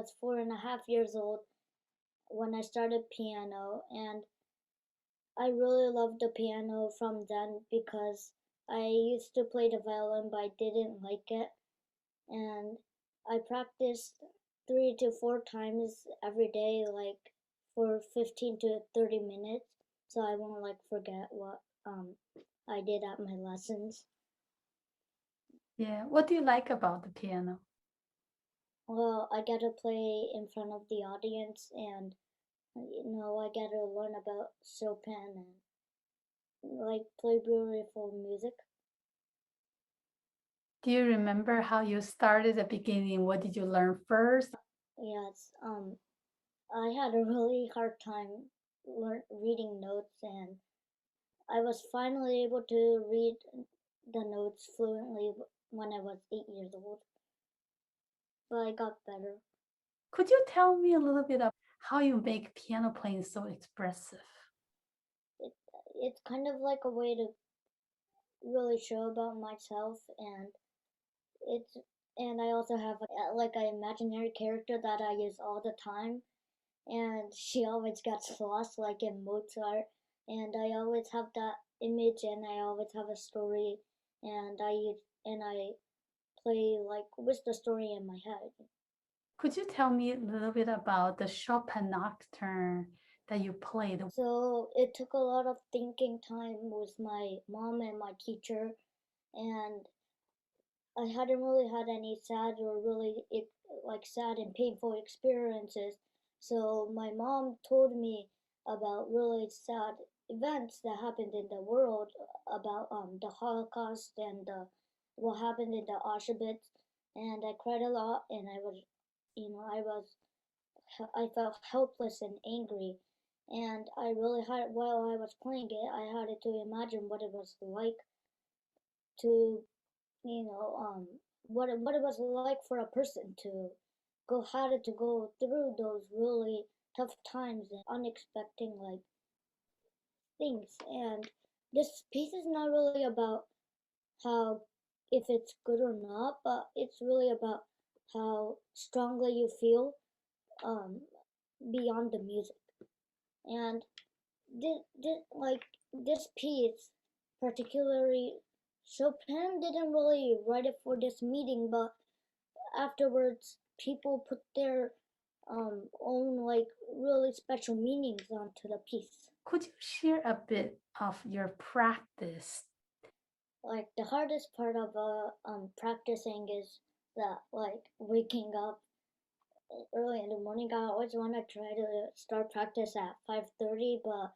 was 4.5 years old when I started piano, and I really loved the piano from then because I used to play the violin, but I didn't like it, and I practiced 3 to 4 times every day, like for 15 to 30 minutes, so I won't like forget what I did at my lessons. Yeah. What do you like about the piano? Well, I get to play in front of the audience, and I get to learn about Chopin and like play beautiful music. Do you remember how you started at the beginning? What did you learn first? Yes, I had a really hard time reading notes, and I was finally able to read the notes fluently when I was 8 years old, but I got better. Could you tell me a little bit of how you make piano playing so expressive? It, it's kind of like a way to really show about myself, and it's and I also have like an imaginary character that I use all the time, and she always gets lost like in Mozart, and I always have that image, and I always have a story, and I play like with the story in my head. Could you tell me a little bit about the Chopin nocturne that you played? So it took a lot of thinking time with my mom and my teacher, and I hadn't really had any sad or really like sad and painful experiences. So my mom told me about really sad events that happened in the world, about the Holocaust and what happened in the Auschwitz, and I cried a lot, and I felt helpless and angry, and I really had while I was playing it, I had to imagine what it was like to you know, what it was like for a person to had to go through those really tough times and unexpected like things. And this piece is not really about how if it's good or not, but it's really about how strongly you feel um, beyond the music. And this piece, particularly, Chopin didn't really write it for this meeting, but afterwards people put their own like really special meanings onto the piece. Could you share a bit of your practice? Like the hardest part of practicing is that like waking up early in the morning. I always want to try to start practice at 5:30, but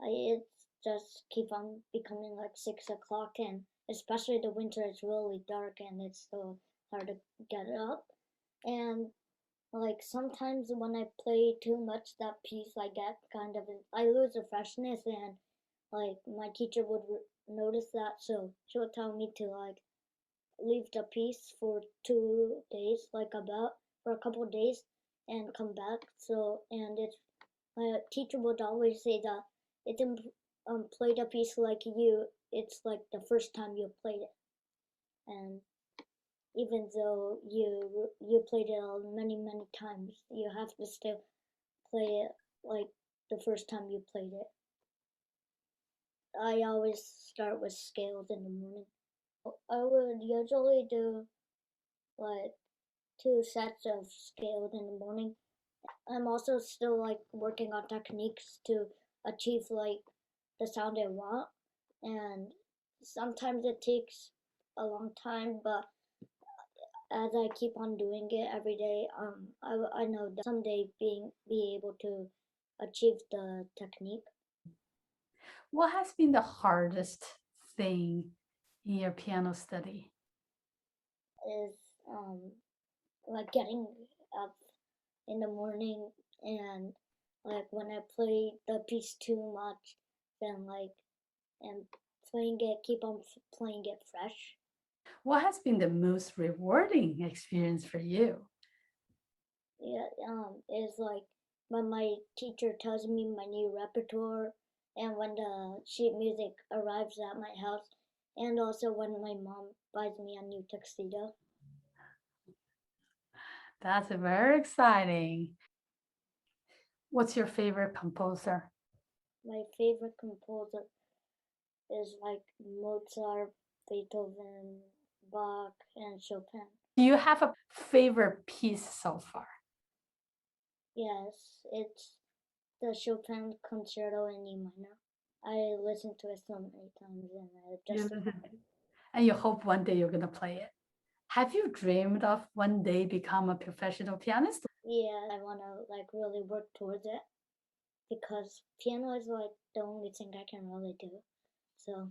it's just keep on becoming like 6 o'clock, and especially the winter it's really dark and it's so hard to get up. And like sometimes when I play too much that piece, I get kind of I lose the freshness, and like my teacher would notice that, so she would tell me to like leave the piece for 2 days, like about for a couple of days, and come back. So and it's my teacher would always say that it didn't play the piece like you. It's like the first time you played it, and even though you played it many times, you have to still play it like the first time you played it. I always start with scales in the morning. I would usually do like 2 sets of scales in the morning. I'm also still like working on techniques to achieve like the sound I want, and sometimes it takes a long time, but as I keep on doing it every day, I know that someday be able to achieve the technique. What has been the hardest thing in your piano study? Is like getting up in the morning, and like when I play the piece too much, then like and keep on playing it fresh. What has been the most rewarding experience for you? Yeah, is like when my teacher tells me my new repertoire, and when the sheet music arrives at my house, and also when my mom buys me a new tuxedo. That's very exciting. What's your favorite composer? My favorite composer is like Mozart, Beethoven, Bach, and Chopin. Do you have a favorite piece so far? Yes, it's the Chopin Concerto in E minor. I listened to it so many times and I You just, listen to it, and you hope one day you're gonna play it. Have you dreamed of one day become a professional pianist? yeah, I want to like really work towards it because piano is like the only thing I can really do. So